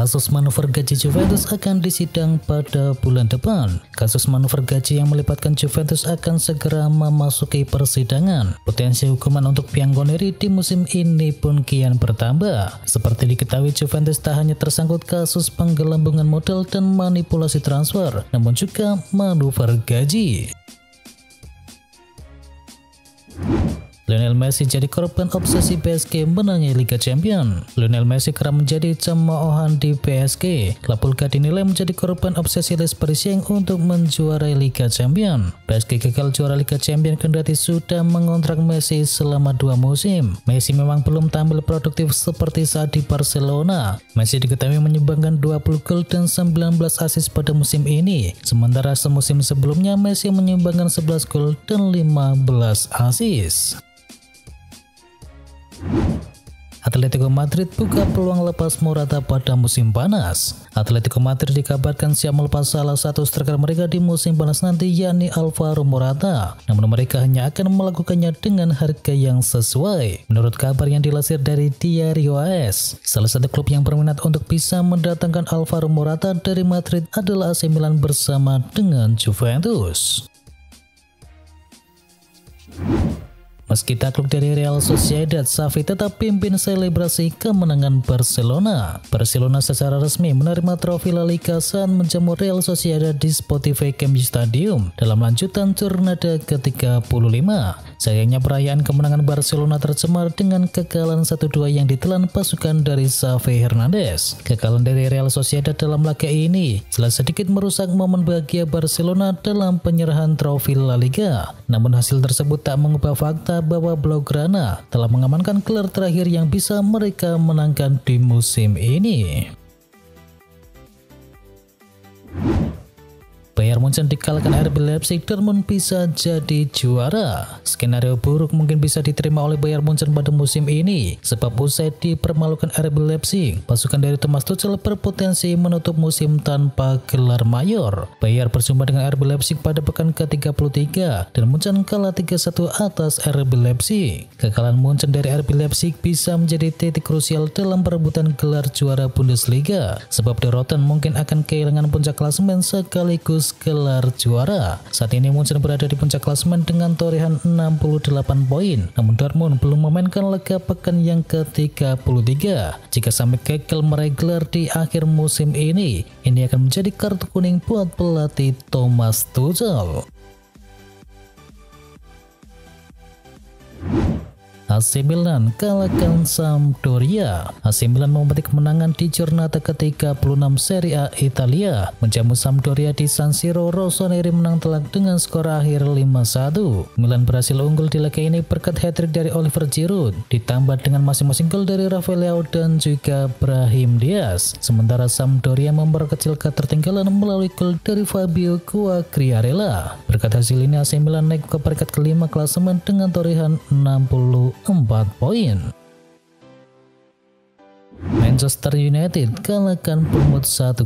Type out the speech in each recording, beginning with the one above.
Kasus manuver gaji Juventus akan disidang pada bulan depan. Kasus manuver gaji yang melibatkan Juventus akan segera memasuki persidangan. Potensi hukuman untuk Bianconeri di musim ini pun kian bertambah. Seperti diketahui, Juventus tak hanya tersangkut kasus penggelembungan modal dan manipulasi transfer, namun juga manuver gaji. Lionel Messi jadi korban obsesi PSG menangnya Liga Champions. Lionel Messi kerap menjadi cemoohan di PSG. Klub dinilai menjadi korban obsesi Les Parisiens untuk menjuarai Liga Champions. PSG gagal juara Liga Champions kendati sudah mengontrak Messi selama 2 musim. Messi memang belum tampil produktif seperti saat di Barcelona. Messi diketahui menyumbangkan 20 gol dan 19 assist pada musim ini. Sementara semusim sebelumnya Messi menyumbangkan 11 gol dan 15 assist. Atletico Madrid buka peluang lepas Morata pada musim panas. Atletico Madrid dikabarkan siap melepas salah satu striker mereka di musim panas nanti, yakni Alvaro Morata. Namun mereka hanya akan melakukannya dengan harga yang sesuai. Menurut kabar yang dilansir dari Diario AS, salah satu klub yang berminat untuk bisa mendatangkan Alvaro Morata dari Madrid adalah AC Milan bersama dengan Juventus. Meski takluk dari Real Sociedad, Xavi tetap pimpin selebrasi kemenangan Barcelona. Barcelona secara resmi menerima trofi La Liga saat menjamu Real Sociedad di Spotify Camp Nou Stadium dalam lanjutan Jornada ke-35. Sayangnya perayaan kemenangan Barcelona tercemar dengan kekalahan 1-2 yang ditelan pasukan dari Xavi Hernandez. Kekalahan dari Real Sociedad dalam laga ini jelas sedikit merusak momen bahagia Barcelona dalam penyerahan trofi La Liga. Namun hasil tersebut tak mengubah fakta bahwa Blaugrana telah mengamankan gelar terakhir yang bisa mereka menangkan di musim ini. Bayern Munchen dikalahkan RB Leipzig, Dortmund bisa jadi juara. Skenario buruk mungkin bisa diterima oleh Bayern Munchen pada musim ini, sebab usai dipermalukan RB Leipzig, pasukan dari Thomas Tuchel berpotensi menutup musim tanpa gelar mayor. Bayern berjumpa dengan RB Leipzig pada pekan ke-33 dan Munchen kalah 3-1 atas RB Leipzig. Kekalahan Munchen dari RB Leipzig bisa menjadi titik krusial dalam perebutan gelar juara Bundesliga, sebab The Rotten mungkin akan kehilangan puncak klasemen sekaligus gelar juara. Saat ini Munchen berada di puncak klasemen dengan torehan 68 poin. Namun Dortmund belum memainkan laga pekan yang ke-33. Jika sampai gagal meraih gelar di akhir musim ini akan menjadi kartu kuning buat pelatih Thomas Tuchel. AC Milan kalahkan Sampdoria. AC Milan memetik kemenangan di Jornada ke-36 Serie A Italia. Menjamu Sampdoria di San Siro, Rossoneri menang telak dengan skor akhir 5-1. Milan berhasil unggul di laga ini berkat hat-trick dari Oliver Giroud, ditambah dengan masing-masing gol dari Rafael Leao dan juga Brahim Diaz. Sementara Sampdoria memperkecil ketertinggalan melalui gol dari Fabio Quagliarella. Berkat hasil ini AC Milan naik ke peringkat kelima klasemen dengan torehan 64 poin. Manchester United kalahkan Bournemouth 1-0.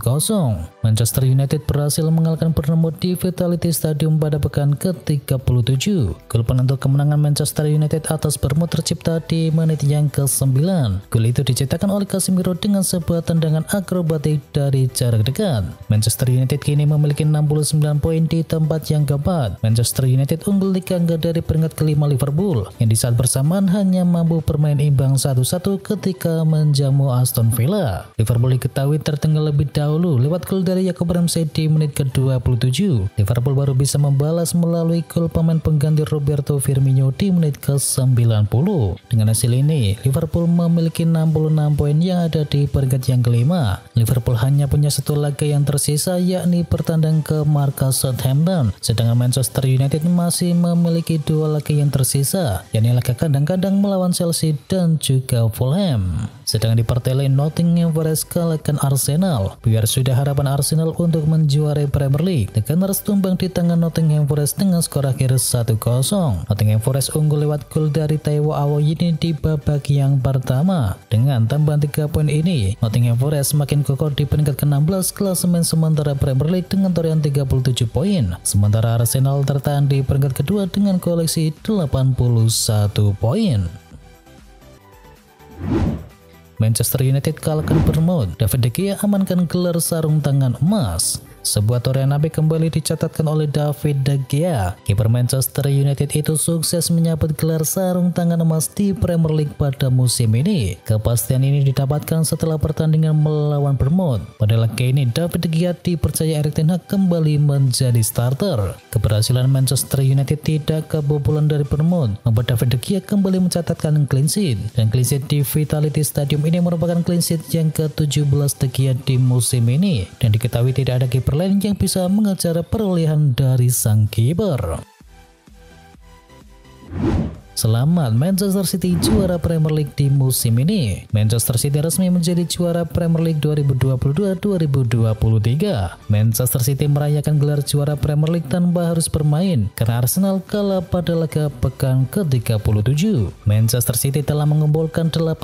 Manchester United berhasil mengalahkan Bournemouth di Vitality Stadium pada pekan ke-37. Gol penentu kemenangan Manchester United atas Bournemouth tercipta di menit yang ke-9. Gol itu dicetakkan oleh Casemiro dengan sebuah tendangan akrobatik dari jarak dekat. Manchester United kini memiliki 69 poin di tempat yang keempat. Manchester United unggul di kangga dari peringkat kelima Liverpool, yang di saat bersamaan hanya mampu bermain imbang 1-1 ketika menjamu Aston Villa. Liverpool diketahui tertinggal lebih dahulu lewat gol dari Jacob Ramsey di menit ke-27. Liverpool baru bisa membalas melalui gol pemain pengganti Roberto Firmino di menit ke-90. Dengan hasil ini, Liverpool memiliki 66 poin yang ada di peringkat yang kelima. Liverpool hanya punya satu laga yang tersisa, yakni bertandang ke markas Southampton. Sedangkan Manchester United masih memiliki 2 laga yang tersisa, yakni laga kandang-kandang melawan Chelsea dan juga Fulham. Sedangkan di partai lain, Nottingham Forest kalahkan Arsenal. Biar sudah harapan Arsenal untuk menjuarai Premier League, dengan harus tumbang di tangan Nottingham Forest dengan skor akhir 1-0. Nottingham Forest unggul lewat gol dari Taiwo Awoniyi di babak yang pertama. Dengan tambahan 3 poin ini, Nottingham Forest semakin kokoh di peringkat ke-16 klasemen sementara Premier League dengan torehan 37 poin. Sementara Arsenal tertahan di peringkat kedua dengan koleksi 81 poin. Manchester United kalahkan Bournemouth. David De Gea amankan gelar sarung tangan emas. Sebuah torehan apik kembali dicatatkan oleh David De Gea. Kiper Manchester United itu sukses menyabet gelar sarung tangan emas di Premier League pada musim ini. Kepastian ini didapatkan setelah pertandingan melawan Bournemouth. Pada laga ini David De Gea dipercaya Erik ten Hag kembali menjadi starter. Keberhasilan Manchester United tidak kebobolan dari Bournemouth membuat David De Gea kembali mencatatkan clean sheet. Dan clean sheet di Vitality Stadium ini merupakan clean sheet yang ke-17 De Gea di musim ini. Dan diketahui tidak ada kiper lain yang bisa mengejar perolehan dari sang kiper. Selamat, Manchester City juara Premier League di musim ini. Manchester City resmi menjadi juara Premier League 2022-2023. Manchester City merayakan gelar juara Premier League tanpa harus bermain karena Arsenal kalah pada laga pekan ke-37. Manchester City telah mengumpulkan 85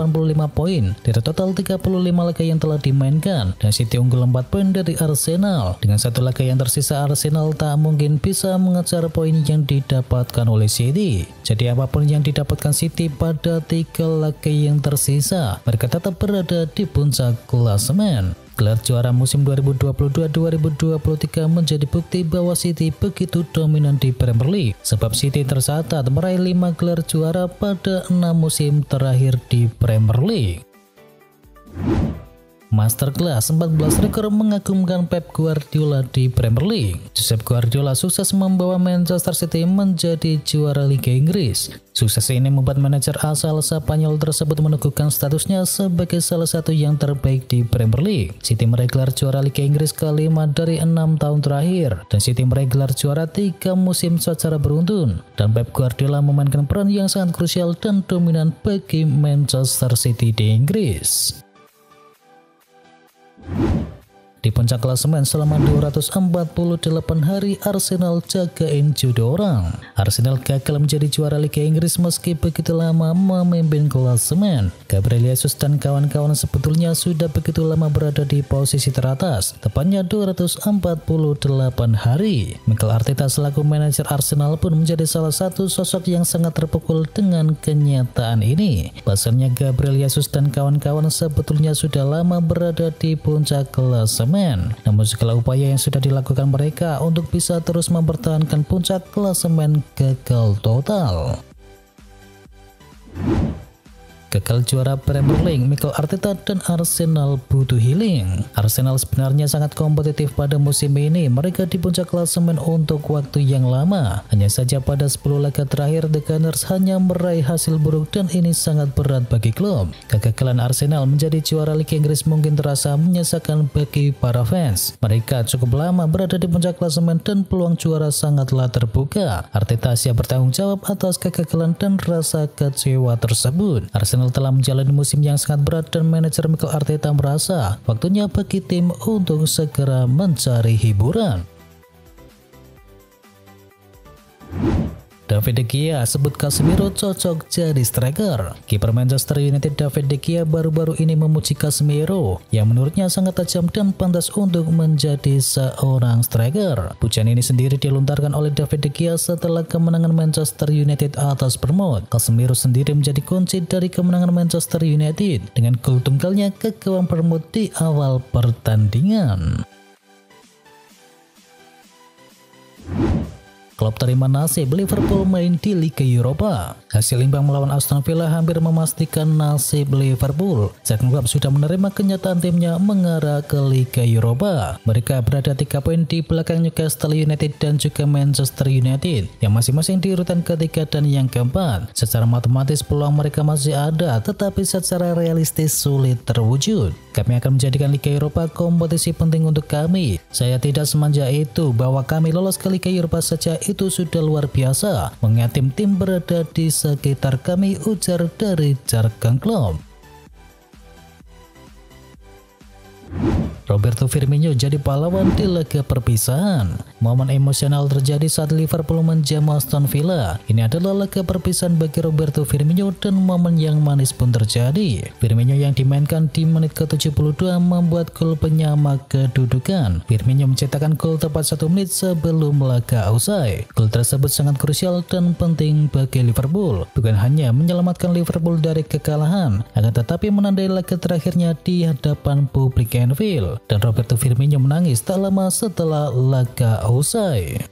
poin dari total 35 laga yang telah dimainkan, dan City unggul 4 poin dari Arsenal. Dengan satu laga yang tersisa, Arsenal tak mungkin bisa mengejar poin yang didapatkan oleh City. Jadi apapun yang didapatkan City pada 3 laga yang tersisa, mereka tetap berada di puncak klasemen. Gelar juara musim 2022-2023 menjadi bukti bahwa City begitu dominan di Premier League, sebab City tercatat meraih 5 gelar juara pada 6 musim terakhir di Premier League. Masterclass 14 rekor mengagumkan Pep Guardiola di Premier League. Josep Guardiola sukses membawa Manchester City menjadi juara Liga Inggris. Sukses ini membuat manajer asal Spanyol tersebut meneguhkan statusnya sebagai salah satu yang terbaik di Premier League. City meraih gelar juara Liga Inggris kelima dari 6 tahun terakhir, dan City meraih gelar juara 3 musim secara beruntun. Dan Pep Guardiola memainkan peran yang sangat krusial dan dominan bagi Manchester City di Inggris. Di puncak klasemen selama 248 hari, Arsenal jagain judo orang. Arsenal gagal menjadi juara Liga Inggris meski begitu lama memimpin klasemen. Gabriel Jesus dan kawan-kawan sebetulnya sudah begitu lama berada di posisi teratas, tepatnya 248 hari. Mikel Arteta selaku manajer Arsenal pun menjadi salah satu sosok yang sangat terpukul dengan kenyataan ini. Bahasanya Gabriel Jesus dan kawan-kawan sebetulnya sudah lama berada di puncak klasemen. Namun segala upaya yang sudah dilakukan mereka untuk bisa terus mempertahankan puncak klasemen gagal total. Gagal juara Premier League, Mikel Arteta dan Arsenal butuh healing. Arsenal sebenarnya sangat kompetitif pada musim ini. Mereka di puncak klasemen untuk waktu yang lama. Hanya saja pada 10 laga terakhir, The Gunners hanya meraih hasil buruk dan ini sangat berat bagi klub. Kegagalan Arsenal menjadi juara Liga Inggris mungkin terasa menyesakan bagi para fans. Mereka cukup lama berada di puncak klasemen dan peluang juara sangatlah terbuka. Arteta siap bertanggung jawab atas kegagalan dan rasa kecewa tersebut. Arsenal telah menjalani musim yang sangat berat dan manajer Mikel Arteta merasa waktunya bagi tim untuk segera mencari hiburan. David De Gea sebut Casemiro cocok jadi striker. Kiper Manchester United David De Gea baru-baru ini memuji Casemiro yang menurutnya sangat tajam dan pantas untuk menjadi seorang striker. Pujian ini sendiri dilontarkan oleh David De Gea setelah kemenangan Manchester United atas Bournemouth. Casemiro sendiri menjadi kunci dari kemenangan Manchester United dengan gol tunggalnya ke gawang Bournemouth di awal pertandingan. Klub terima nasib Liverpool main di Liga Eropa. Hasil imbang melawan Aston Villa hampir memastikan nasib Liverpool. Jurgen Klopp sudah menerima kenyataan timnya mengarah ke Liga Eropa. Mereka berada 3 poin di belakang Newcastle United dan juga Manchester United yang masing-masing di urutan ketiga dan yang keempat. Secara matematis peluang mereka masih ada, tetapi secara realistis sulit terwujud. Kami akan menjadikan Liga Eropa kompetisi penting untuk kami. Saya tidak semanja itu, bahwa kami lolos ke Liga Eropa saja itu sudah luar biasa. Mengingat tim-tim berada di sekitar kami, ujar dari Jurgen Klopp. Roberto Firmino jadi pahlawan di laga perpisahan. Momen emosional terjadi saat Liverpool menjamu Aston Villa. Ini adalah laga perpisahan bagi Roberto Firmino dan momen yang manis pun terjadi. Firmino yang dimainkan di menit ke-72 membuat gol penyama kedudukan. Firmino mencetakkan gol tepat 1 menit sebelum laga usai. Gol tersebut sangat krusial dan penting bagi Liverpool. Bukan hanya menyelamatkan Liverpool dari kekalahan, akan tetapi menandai laga terakhirnya di hadapan publik Anfield. Dan Roberto Firmino menangis tak lama setelah laga usai.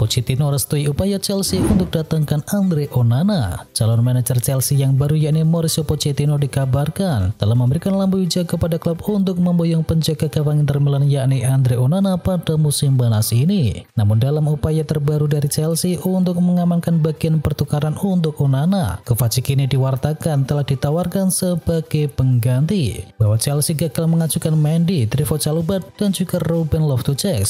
Pochettino restui upaya Chelsea untuk datangkan Andre Onana. Calon manajer Chelsea yang baru yakni Mauricio Pochettino dikabarkan telah memberikan lampu hijau kepada klub untuk memboyong penjaga gawang Inter Milan yakni Andre Onana pada musim panas ini. Namun dalam upaya terbaru dari Chelsea untuk mengamankan bagian pertukaran untuk Onana, Kovacic ini diwartakan telah ditawarkan sebagai pengganti. Bahwa Chelsea gagal mengajukan Mendy, Trevoh Chalobah dan juga Ruben Loftus-Cheek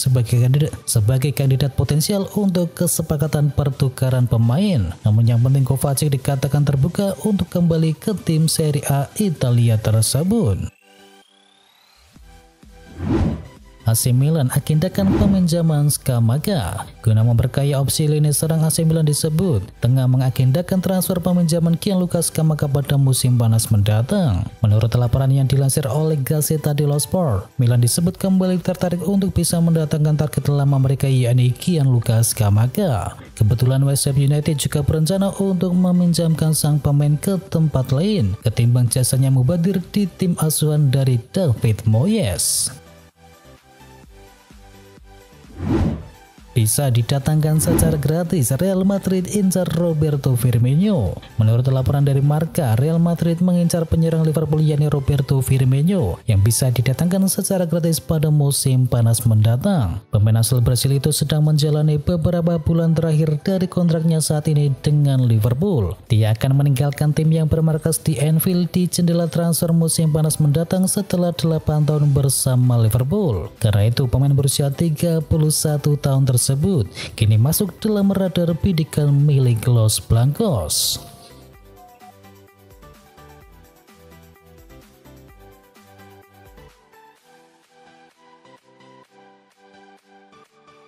sebagai kandidat potensial untuk kesepakatan pertukaran pemain. Namun yang penting Kovacic dikatakan terbuka untuk kembali ke tim Serie A Italia tersebut. AC Milan agendakan peminjaman Scamacca. Guna memperkaya opsi lini serang AC Milan disebut tengah mengagendakan transfer peminjaman Gianluca Scamacca pada musim panas mendatang. Menurut laporan yang dilansir oleh Gazzetta dello Sport, Milan disebut kembali tertarik untuk bisa mendatangkan target lama mereka yakni Gianluca Scamacca. Kebetulan West Ham United juga berencana untuk meminjamkan sang pemain ke tempat lain ketimbang jasanya mubadir di tim asuhan dari David Moyes. Bisa didatangkan secara gratis, Real Madrid incar Roberto Firmino. Menurut laporan dari Marca, Real Madrid mengincar penyerang Liverpool yakni Roberto Firmino yang bisa didatangkan secara gratis pada musim panas mendatang. Pemain asal Brasil itu sedang menjalani beberapa bulan terakhir dari kontraknya saat ini dengan Liverpool. Dia akan meninggalkan tim yang bermarkas di Anfield di jendela transfer musim panas mendatang setelah 8 tahun bersama Liverpool. Karena itu pemain berusia 31 tahun tersebut kini masuk dalam radar bidikan milik Los Blancos.